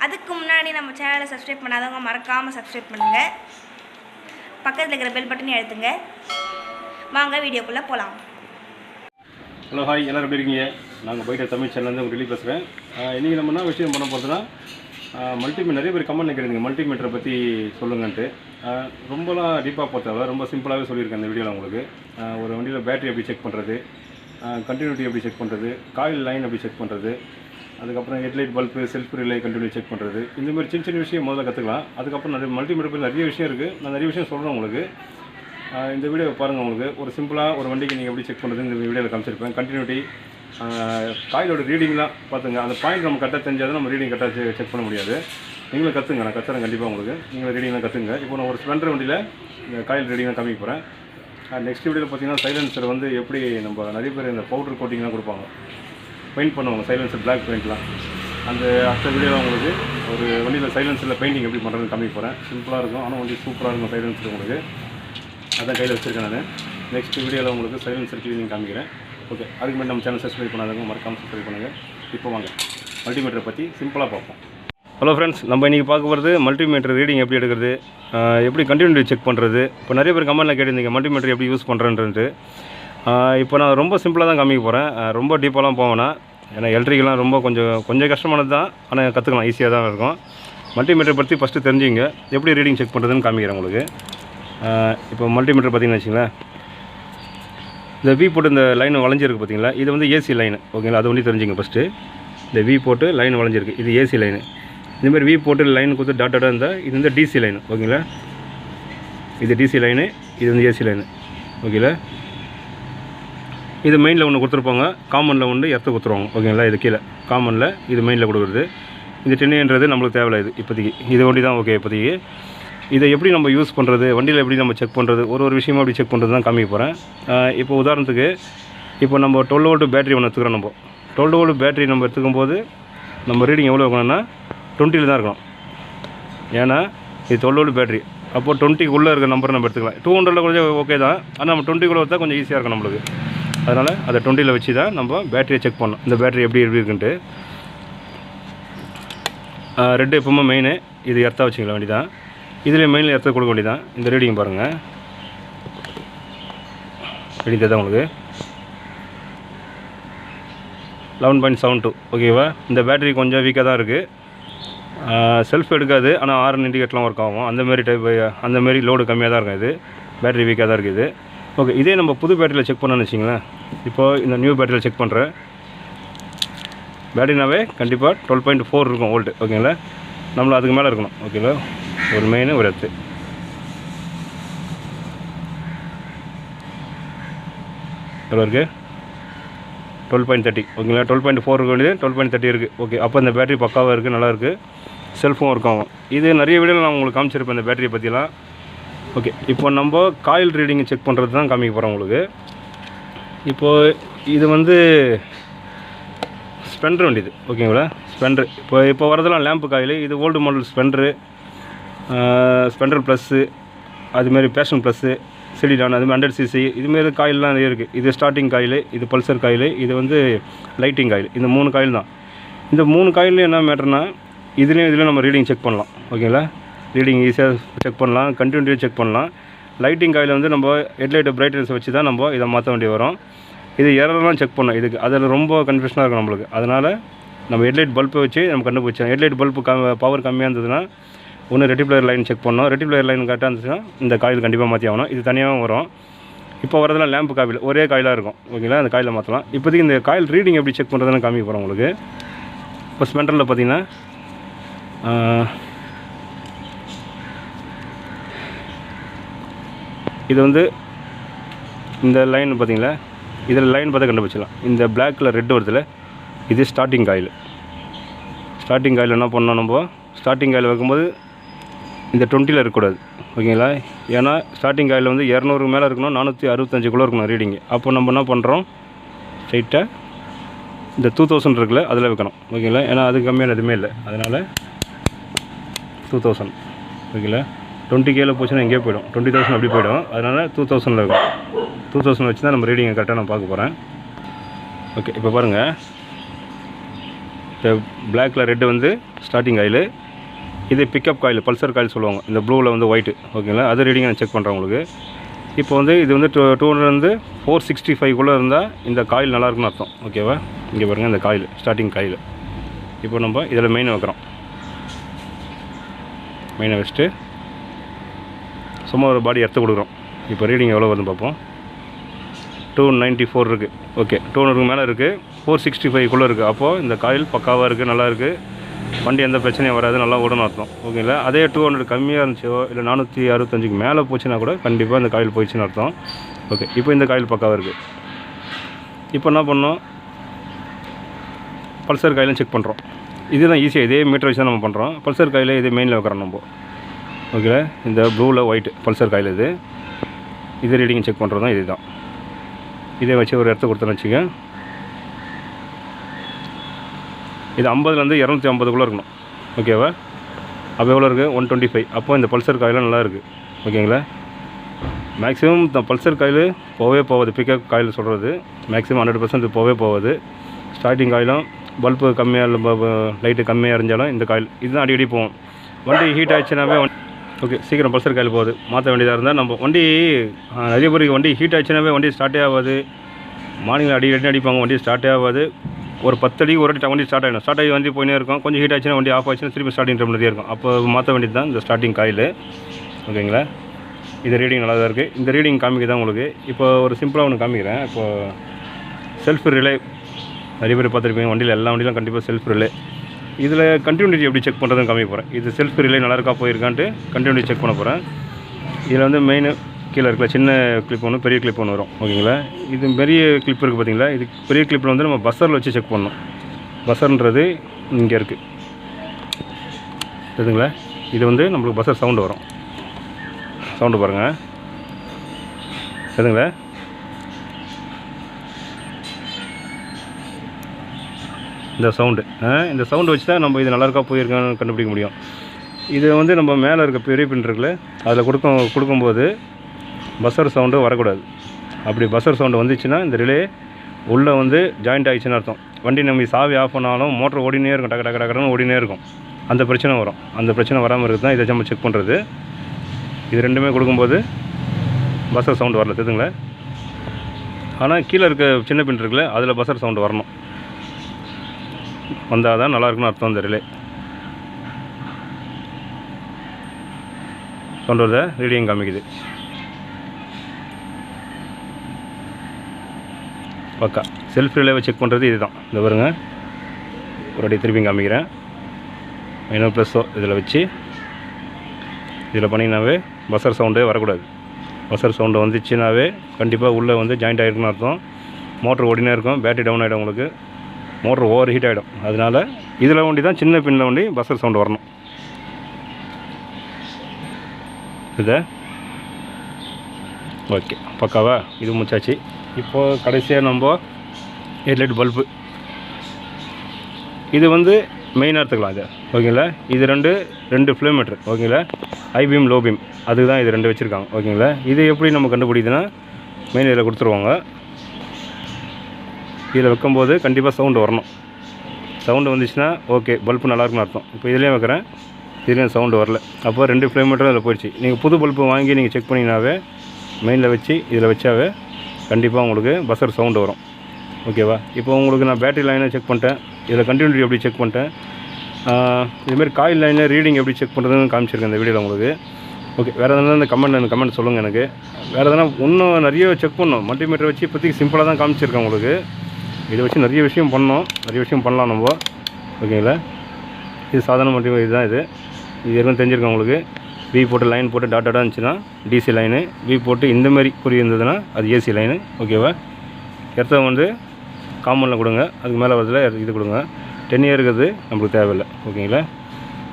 அதுக்கு முன்னாடி நம்ம சேனலை சப்ஸ்கிரைப் பண்ணாதவங்க மறக்காமல் சப்ஸ்கிரைப் பண்ணுங்கள். பக்கத்தில் இருக்கிற பெல் பட்டனையும் அழுத்துங்க. வாங்க வீடியோக்குள்ளே போகலாம். ஹலோ ஹாய், எல்லோரும் எப்படி இருக்கீங்க? நாங்கள் போயிட்டு தமிழ் சேனல்லேருந்து உங்களுக்கு டெல்லி பேசுகிறேன். இன்றைக்கி நம்ம என்ன விஷயம் பண்ண போகிறதுனா, மல்டிமீட்டர் நிறைய பேர் கமெண்ட் நிற்கிறீங்க மல்டிமீட்டரை பற்றி சொல்லுங்கன்ட்டு. ரொம்பலாம் டீப்பாக பார்த்தவரை ரொம்ப சிம்பிளாகவே சொல்லியிருக்கேன் இந்த வீடியோவில் உங்களுக்கு. ஒரு வண்டியில் பேட்டரி எப்படி செக் பண்ணுறது, கண்டினியூட்டி எப்படி செக் பண்ணுறது, காயில் லைன் எப்படி செக் பண்ணுறது, அதுக்கப்புறம் headlight bulb, self relay continue check பண்ணுறது, இந்தமாதிரி சின்ன சின்ன விஷயம் முதல்ல கற்றுக்கலாம். அதுக்கப்புறம் நிறைய மல்டிமீட்டர் பற்றி நிறைய விஷயம் இருக்குது. நான் நிறைய விஷயம் சொல்கிறேன் உங்களுக்கு. இந்த வீடியோ பாருங்கள். உங்களுக்கு ஒரு சிம்பிளாக ஒரு வண்டிக்கு நீங்கள் எப்படி செக் பண்ணுறது இந்த வீடியோவில் காமிச்சிருப்பேன். கண்டினியூட்டி, காயிலோட ரீடிங்லாம் பார்த்துங்க. அந்த பாயிண்ட் நம்ம கரெக்டாக தெரிஞ்சால் நம்ம ரீடிங் கரெக்டாக செக் பண்ண முடியாது. நீங்களும் கற்றுங்க, நான் கற்றுறேன் கண்டிப்பாக உங்களுக்கு. நீங்கள் ரீடிங்லாம் கற்றுங்க. இப்போ நான் ஒரு ஸ்ப்ளெண்டர் வண்டியில் இந்த காயில் ரீடிங்லாம் காமிக்க போகிறேன். நெக்ஸ்ட் வீடியோவில் பார்த்தீங்கன்னா சைலன்சர் வந்து எப்படி நம்ம நிறைய பேர் இந்த பவுடர் கோட்டிங்லாம் கொடுப்பாங்க, பெயிண்ட் பண்ணுவாங்க சைலன்சர், பிளாக் பெயிண்ட்லாம். அந்த அடுத்த வீடியோவில் உங்களுக்கு ஒரு வண்டியில் சைலன்சரில் பெயிண்டிங் எப்படி பண்ணுறதுன்னு காமிக்க போகிறேன். சிம்பிளாக இருக்கும், ஆனால் வண்டி சூப்பராக இருக்கும் சைலன்சர் உங்களுக்கு. அதான் கையில் வச்சுருக்கேன் நான். நெக்ஸ்ட் வீடியோவில் உங்களுக்கு சைலன்சர் க்ளீனிங் காமிக்கிறேன். ஓகே, அதுக்கு முன்னாடி நம்ம சேனல் சப்ஸ்கிரைப் பண்ணாதவங்க மறக்காமல் சப்ஸ்கிரைப் பண்ணுங்கள். இப்போ வாங்க மல்டிமீட்டரை பற்றி சிம்பிளாக பார்ப்போம். ஹலோ ஃப்ரெண்ட்ஸ், நம்ம இன்றைக்கி பார்க்க போகிறது மல்டிமீட்டர் ரீடிங் எப்படி எடுக்கிறது, எப்படி கண்டினியூட்டி செக் பண்ணுறது. இப்போ நிறைய பேர் கமெண்ட்டில் கேட்டிருந்தீங்க மல்டிமீட்டர் எப்படி யூஸ் பண்ணுறேன்ட்டு. இப்போ நான் ரொம்ப சிம்பிளாக தான் காமிக்க போகிறேன். ரொம்ப டீப்பாலாம் போவேன்னா, ஏன்னா எலக்ட்ரிக்கெலாம் ரொம்ப கொஞ்சம் கஷ்டமானது தான், ஆனால் கற்றுக்கலாம், ஈஸியாக தான் இருக்கும். மல்டிமீட்டர் பற்றி ஃபஸ்ட்டு தெரிஞ்சுங்க, எப்படி ரீடிங் செக் பண்ணுறதுன்னு காமிக்கிறேன் உங்களுக்கு. இப்போ மல்டிமீட்டர் பார்த்திங்கன்னு வச்சிங்களேன், இந்த வி போட்டு இந்த லைன் வளைஞ்சிருக்கு பார்த்தீங்களா, இது வந்து ஏசி லைனு. ஓகேங்களா, அது ஒன்றி தெரிஞ்சுங்க ஃபஸ்ட்டு. இந்த வி போட்டு லைன் வளைஞ்சிருக்கு, இது ஏசி லைனு. இதுமாதிரி வி போட்டு லைன் கொடுத்து டாட்டாக இருந்தால் இது வந்து டிசி லைனு. ஓகேங்களா, இது டிசி லைனு, இது வந்து ஏசி லைனு. ஓகேங்களா, இது மெயினில் ஒன்று கொடுத்துருப்பாங்க, காமனில் ஒன்று எர்த்து கொடுத்துருவாங்க. ஓகேங்களா, இது கீழே காமனில், இது மெயினில் கொடுக்குறது. இது 10 நம்மளுக்கு தேவையில்லை. இது இப்போதைக்கு இது வண்டி தான். ஓகே, இப்போதைக்கு இதை எப்படி நம்ம யூஸ் பண்ணுறது, வண்டியில் எப்படி நம்ம செக் பண்ணுறது, ஒரு விஷயமாக எப்படி செக் பண்ணுறது தான் காமிக்க போகிறேன். இப்போ உதாரணத்துக்கு, இப்போ நம்ம 12 வோல்ட் பேட்டரி ஒன்று எடுத்துக்கிறோம். நம்ம 12 வோல்ட் பேட்டரி நம்ம எடுத்துக்கும் போது நம்ம ரீடிங் எவ்வளோ இருக்கணும்னா 20 தான் இருக்கணும். ஏன்னா இது 12 வோல்ட் பேட்டரி. அப்போது 20க்குள்ளே இருக்க நம்பர் நம்ம எடுத்துக்கலாம். 200 கொஞ்சம் ஓகே தான், ஆனால் நம்ம 20க்குள்ளே வந்தால் கொஞ்சம் ஈஸியாக இருக்கும் நம்மளுக்கு. அதனால் அதை 20 வச்சு தான் நம்ம பேட்டரியை செக் பண்ணணும். இந்த பேட்டரி எப்படி இருக்குன்ட்டு. ரெட்டு எப்பவுமே மெயின், இது எர்த்தாக வச்சுக்கலாம் வேண்டி தான். இதில் மெயினில் எர்த்த கொடுக்க வேண்டி தான். இந்த ரீடிங் பாருங்கள், ரீடிங் தான் உங்களுக்கு 11.72. ஓகேவா, இந்த பேட்டரி கொஞ்சம் வீக்காக தான் இருக்குது. செல்ஃப் எடுக்காது, ஆனால் ஆர்என் இண்டிகேட்டர்லாம் ஒர்க் ஆகும். அந்தமாரி டைப், அந்தமாரி லோடு கம்மியாக தான் இருக்கும். இது பேட்டரி வீக்காக தான் இருக்குது. ஓகே, இதே நம்ம புது பேட்டரியில் செக் பண்ணணும்னு வச்சிங்களேன். இப்போது இந்த நியூ பேட்டரியில் செக் பண்ணுறேன். பேட்டரினாவே கண்டிப்பாக 12.4 இருக்கும் வோல்ட்டு. ஓகேங்களா, நம்மள அதுக்கு மேலே இருக்கணும். ஓகேங்களா, ஒரு மெயின் ஒரு எர்த்து. எவ்வளோ இருக்குது? 12.30. ஓகேங்களா, 12.4 இருக்க வேண்டியது 12.30 இருக்குது. ஓகே, அப்போ இந்த பேட்டரி பக்காவாக இருக்குது, நல்லா இருக்குது. செல்ஃபும் ஒர்க் ஆகும். இது நிறைய வீடியோவில் நான் உங்களுக்கு காமிச்சிருப்பேன் இந்த பேட்டரியை பற்றிலாம். ஓகே, இப்போ நம்ம காயில் ரீடிங் செக் பண்ணுறது தான் காமிக்க போகிறோம் உங்களுக்கு. இப்போது இது வந்து ஸ்பெண்டர் வண்டி இது. ஓகேங்களா, ஸ்பெண்டர். இப்போ வரதெல்லாம் லேம்பு காயில். இது old model Splendor, Splendor plus, அதுமாரி பேஷன் ப்ளஸ்ஸு, சிடிடான், அதுமாதிரி 100cc, இதுமாரி காயிலெலாம் நிறைய இருக்குது. இது ஸ்டார்டிங் காயில், இது பல்சர் காயில், இது வந்து லைட்டிங் காயில். இந்த 3 காயில் தான். இந்த 3 காயிலையும் என்ன மேட்டர்னா, இதுலேயும் நம்ம ரீடிங் செக் பண்ணலாம். ஓகேங்களா, ரீடிங் ஈஸியாக செக் பண்ணலாம், கண்டினியூட்டியாக செக் பண்ணலாம். லைட்டிங் காயில் வந்து நம்ம ஹெட்லைட்டு பிரைட்னஸ் வச்சு தான் நம்ம இதை மாற்ற வேண்டி வரும். இது எரர்லாம் செக் பண்ணோம். இதுக்கு அதில் ரொம்ப கன்ஃபியூஷனாக இருக்கும் நம்மளுக்கு. அதனால் நம்ம ஹெட்லைட் பல்பை வச்சு நம்ம கண்டுபிடிச்சோம். ஹெட்லைட் பல்பு பவர் கம்மியாக இருந்ததுன்னா ஒன்று ரெட்டிப்ளேயர் லைன் செக் பண்ணோம். ரெட்டிப்ளேயர் லைன் கரெக்டாக இருந்துச்சுன்னா இந்த காயில் கண்டிப்பாக மாற்றி ஆகணும். இது தனியாகவும் வரும். இப்போ வரதெல்லாம் லேம்பு காயில் ஒரே காயிலாக இருக்கும். ஓகேங்களா, அந்த காயிலை மாற்றலாம். இப்போதைக்கு இந்த காயில் ரீடிங் எப்படி செக் பண்ணுறதுன்னு காமிக்க போகிறோம் உங்களுக்கு. இப்போ ஸ்பெண்டரில் பார்த்தீங்கன்னா இது வந்து இந்த லைன் பார்த்தீங்களா, இதில் லைன் பார்த்தா கண்டுபிடிச்சிடலாம். இந்த பிளாக்கில் ரெட் வருதுல, இது ஸ்டார்டிங் காயில். ஸ்டார்டிங் காயில் என்ன பண்ணோம், நம்ம ஸ்டார்டிங் காயில் வைக்கும்போது இந்த 20ல் இருக்கக்கூடாது. ஓகேங்களா, ஏன்னா ஸ்டார்டிங் காயில் வந்து 200 மேலே இருக்கணும், 465 இருக்கணும் ரீடிங்கு. அப்போ நம்ம என்ன பண்ணுறோம், ஸ்ட்ரைட்டாக இந்த 2000 இருக்குல்ல அதில் வைக்கணும். ஓகேங்களா, ஏன்னா அது கம்மியான எதுவுமே இல்லை, அதனால் 2000. ஓகேங்களா, 20Kல போச்சுன்னா எங்கேயோ போய்டும், 20,000 அப்படி போய்டும். அதனால் 2000 இருக்கும். 2000 வச்சு தான் நம்ம ரீடிங்கை கரெக்டாக நான் பார்க்க போகிறேன். ஓகே, இப்போ பாருங்கள், இந்த பிளாக்ல ரெட்டு வந்து ஸ்டார்டிங் காயில், இது பிக்கப் காயில், பல்சர் காயில் சொல்லுவாங்க. இந்த ப்ளூவில் வந்து ஒயிட்டு. ஓகேங்களா, அது ரீடிங் நான் செக் பண்ணுறேன் உங்களுக்கு. இப்போ வந்து இது வந்து 200 465 இருந்தால் இந்த காயில் நல்லாயிருக்குன்னு அர்த்தம். ஓகேவா, இங்கே பாருங்கள் இந்த காயில், ஸ்டார்டிங் காயில். இப்போ நம்ம இதில் மெயினை வைக்கிறோம். மெயினை வச்சுட்டு சும்மா ஒரு பாடி எடுத்து கொடுக்குறோம். இப்போ ரீடிங் எவ்வளோ வருதுன்னு பார்ப்போம். 294 இருக்குது. ஓகே, 200க்கு மேலே இருக்குது, 465 இருக்குது. அப்போது இந்த காயில் பக்காவாக இருக்குது, நல்லா இருக்குது, வண்டி எந்த பிரச்சனையும் வராது, நல்லா ஓடணும் அர்த்தம். ஓகேங்களா, அதே 200 கம்மியாக இருந்துச்சோ இல்லை 465க்கு மேலே போச்சுன்னா கூட கண்டிப்பாக இந்த காயில் போயிடுச்சுன்னு அர்த்தம். ஓகே, இப்போ இந்த காயில் பக்காவாக இருக்குது. இப்போ என்ன பண்ணோம், பல்சர் காயிலும் செக் பண்ணுறோம். இதுதான் ஈஸியாக, இதே மீட்டர் வச்சு தான் நம்ம பண்ணுறோம். பல்சர் காயில் இதே மெயினில் வைக்கிறோம் நம்ம. ஓகே, இந்த ப்ளூவில் ஒயிட் பல்சர் காயில் இது ரீடிங் செக் பண்ணுறது தான். இதுதான், இதே வச்சு ஒரு இடத்த கொடுத்தோன்னு வச்சுக்க. இது 50லேருந்து 250 இருக்கணும். ஓகேவா, அப்போ எவ்வளோ இருக்குது, 125. அப்போ இந்த பல்சர் காயிலும் நல்லா இருக்குது. ஓகேங்களா, மேக்ஸிமம் இந்த பல்சர் காயில் போகவே போகாது. பிக்கப் காயில் சொல்கிறது மேக்ஸிமம் 100% போகவே போகாது. ஸ்டார்டிங் காயிலும் பல்பு கம்மியாக இல்லை, லைட்டு கம்மியாக இருந்தாலும் இந்த காயில் இதுதான் அடிக்கடி போகும். வண்டி ஹீட் ஆச்சுனாவே ஓகே, சீக்கிரம் பல்சர் காயில் போகுது. மாற்ற வேண்டியதாக இருந்தால் நம்ம வண்டி நிறைய பேருக்கு வண்டி ஹீட் ஆச்சுனாவே வண்டி ஸ்டார்ட்டே ஆகாது. மார்னிங்கில் அடிப்பாங்க, வண்டி ஸ்டார்ட்டே ஆகாது. ஒரு 10 அடிக்கு ஒரு வண்டி ஸ்டார்ட் ஆகிடும். ஸ்டார்ட் ஆகி வண்டி போயினே இருக்கும். கொஞ்சம் ஹீட் ஆச்சுன்னா வண்டி ஆஃப் ஆச்சுன்னா திருப்பி ஸ்டார்டிங் டைம் நிறைய இருக்கும். அப்போ மாற்ற வேண்டியது தான் இந்த ஸ்டார்டிங் காயில். ஓகேங்களா, இது ரீடிங் நல்லா தான் இருக்குது. இந்த ரீடிங் காமிக்க தான் உங்களுக்கு. இப்போ ஒரு சிம்பிளாக ஒன்று காமிக்கிறேன். இப்போது செல்ஃப் ரிலே நிறைய பேர் பார்த்துருப்பீங்க, வண்டியில் எல்லா வண்டியிலும் கண்டிப்பாக செல்ஃப் ரிலே. இதில் கண்டினியூட்டி எப்படி செக் பண்ணுறதுன்னு காமிக்க போகிறேன். இது செல்ஃப் ரிலே நல்லா இருக்கா போயிருக்கான்ட்டு கண்டினியூட்டி செக் பண்ண போகிறேன். இதில் வந்து மெயின் கீழே இருக்கல சின்ன கிளிப் ஒன்று, பெரிய கிளிப் ஒன்று வரும். ஓகேங்களா, இது பெரிய கிளிப் இருக்குது பார்த்தீங்களா, இது பெரிய கிளிப்பில் வந்து நம்ம பஸ்ஸரில் வச்சு செக் பண்ணணும். பஸ்ஸர்ன்றது இங்கே இருக்குது சரிங்களா. இது வந்து நம்மளுக்கு பஸ்ஸர் சவுண்டு வரும். சவுண்டு பாருங்கள் சரிங்களா. இந்த சவுண்டு வச்சு தான் நம்ம இது நல்லாயிருக்கா போயிருக்கான்னு கண்டுபிடிக்க முடியும். இது வந்து நம்ம மேலே இருக்க பெரிய பின் இருக்குல்ல, அதில் கொடுக்கும்போது பஸ்ஸர் சவுண்டு வரக்கூடாது. அப்படி பஸ்ஸர் சவுண்டு வந்துச்சுன்னா இந்த ரிலே உள்ளே வந்து ஜாயிண்ட் ஆகிடுச்சுன்னு அர்த்தம். வண்டி நம்ம சாவி ஆஃப் பண்ணாலும் மோட்டர் ஓடினே இருக்கும், டக்கு டக்கு டக்குன்னு ஓடினே இருக்கும். அந்த பிரச்சனை வரும். அந்த பிரச்சனை வராமல் இருக்குது தான் இதை நம்ம செக் பண்ணுறது. இது ரெண்டுமே கொடுக்கும்போது பஸ்ஸர் சவுண்டு வரல தெரியுதுங்களா. ஆனால் கீழே இருக்க சின்ன பின் இருக்குல்ல, அதில் பஸ்ஸர் சவுண்டு வரணும். வந்தால் தான் நல்லாயிருக்குன்னு அர்த்தம். இந்த ரிலே சவுண்டு வருத ரீடிங் காமிக்குது. பக்கா செல்ஃப் ரிலேவை செக் பண்ணுறது இது தான். இந்த பாருங்க, ஒரு அடி திருப்பி காமிக்கிறேன். மைனோ ப்ளஸ்ஸோ இதில் வச்சு இதில் பண்ணிங்கனாவே பஸ்ஸர் சவுண்டே வரக்கூடாது. பஸ்ஸர் சவுண்டு வந்துச்சுனாவே கண்டிப்பாக உள்ளே வந்து ஜாயிண்ட் ஆகிருக்குன்னு அர்த்தம். மோட்ரு ஓடினே இருக்கும், பேட்டரி டவுன் ஆகிடும், உங்களுக்கு மோட்ரு ஓவர் ஹீட் ஆகிடும். அதனால் இதில் வண்டி தான் சின்ன பின்னில் வண்டி பஸ்ஸர் சவுண்டு வரணும். இதை ஓகே பக்காவா, இது முடிச்சாச்சு. இப்போது கடைசியாக நம்ம ஹெட்லைட் பல்பு இது வந்து மெயினாக எடுத்துக்கலாம். இது ஓகேங்களா, இது ரெண்டு ஃப்ளேமீட்டர். ஓகேங்களா, ஹை பீம் லோ பீம் அதுக்கு தான் இது ரெண்டு வச்சுருக்காங்க. ஓகேங்களா, இது எப்படி நம்ம கண்டுபிடிக்குதுன்னா மெயின் இதில் கொடுத்துருவாங்க. இதில் வைக்கும்போது கண்டிப்பாக சவுண்டு வரணும். சவுண்டு வந்துச்சுன்னா ஓகே பல்பு நல்லாயிருக்குன்னு அர்த்தம். இப்போ இதுலேயும் வைக்கிறேன், இதுலேயும் சவுண்டு வரல. அப்போ 2 ஃப்ளேமீட்டரும் அதில் போயிடுச்சு. நீங்கள் புது பல்பு வாங்கி நீங்கள் செக் பண்ணிங்கனாவே மெயினில் வச்சு இதில் வச்சாவே கண்டிப்பாக உங்களுக்கு பஸ்ஸர் சவுண்டு வரும். ஓகேவா, இப்போ உங்களுக்கு நான் பேட்டரி லைனை செக் பண்ணிட்டேன், இதில் கண்டினியூட்டி எப்படி செக் பண்ணிட்டேன், இதுமாரி காயில் லைனில் ரீடிங் எப்படி செக் பண்ணுறதுன்னு காமிச்சிருக்கேன் இந்த வீடியோவில் உங்களுக்கு. ஓகே, வேறு எதனா இந்த கமெண்ட் சொல்லுங்கள் எனக்கு. வேறு எதனா இன்னும் நிறைய செக் பண்ணணும். மல்டிமீட்டர் வச்சு இப்போதைக்கு சிம்பிளாக தான் காமிச்சிருக்கேன் உங்களுக்கு. இதை வச்சு நிறைய விஷயம் பண்ணலாம் நம்ம. ஓகேங்களா, இது சாதாரண மல்டிமீட்டர் இதுதான். இது ஏற்கனவே தெரிஞ்சிருக்கேன் உங்களுக்கு. வி போட்டு லைன் போட்டு டாட்டாக இருந்துச்சுன்னா டிசி லைனு, வி போட்டு இந்தமாரி குறி இருந்ததுன்னா அது ஏசி லைனு. ஓகேவா, எர்த்தை வந்து காமனில் கொடுங்க, அதுக்கு மேலே வரதில் இது கொடுங்க. 10 இயர் இருக்கிறது நம்மளுக்கு தேவையில்லை. ஓகேங்களா,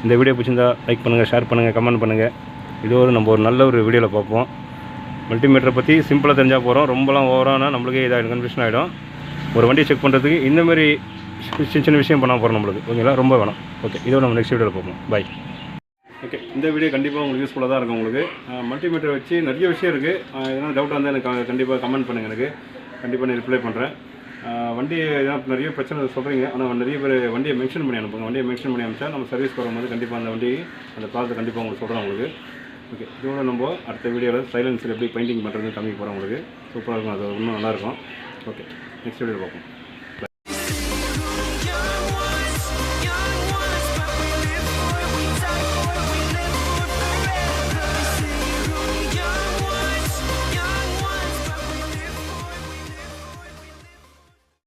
இந்த வீடியோ பிடிச்சிருந்தா லைக் பண்ணுங்கள், ஷேர் பண்ணுங்கள், கமெண்ட் பண்ணுங்கள். நம்ம ஒரு நல்ல ஒரு வீடியோவில் பார்ப்போம். மல்டிமீட்டரை பற்றி சிம்பிளாக தெரிஞ்சால் போகிறோம். ரொம்பலாம் ஓவரானா நம்மளுக்கே இதாகிடும், கன்ஃபியூஷன் ஆகிடும். ஒரு வண்டியை செக் பண்ணுறதுக்கு இந்தமாரி சின்ன விஷயம் பண்ணால் போகிறோம் நம்மளுக்கு. ஓகேங்களா, ரொம்ப வேணும். ஓகே, நம்ம நெக்ஸ்ட் வீடியோவில் பார்ப்போம். பாய். ஓகே, இந்த வீடியோ கண்டிப்பாக உங்களுக்கு யூஸ்ஃபுல்லாக தான் இருக்கும். உங்களுக்கு மல்டிமீட்டர் வச்சு நிறைய விஷயம் இருக்குது. எதனா டவுட்டாக இருந்தால் எனக்கு கண்டிப்பாக கமெண்ட் பண்ணுங்கள். எனக்கு கண்டிப்பாக நான் ரிப்ளை பண்ணுறேன். வண்டி நிறைய பிரச்சனை சொல்கிறீங்க, ஆனால் நிறைய பேர் வண்டியை மென்ஷன் பண்ணி அனுப்புங்க. வண்டியை மென்ஷன் பண்ணி அனுப்பிச்சா நம்ம சர்வீஸ் வரும்போது கண்டிப்பாக அந்த வண்டி அந்த ப்ராசஸ் கண்டிப்பாக உங்களுக்கு சொல்கிறோம் உங்களுக்கு. ஓகே, இதோட நம்ம அடுத்த வீடியோவில் சைலன்ஸில் எப்படி பெயிண்டிங் பண்ணுறதுன்னு காமிக்க போகிறோம் உங்களுக்கு. சூப்பராக இருக்கும், அது இன்னும் நல்லாயிருக்கும். ஓகே, நெக்ஸ்ட் வீடியோ பார்ப்போம்.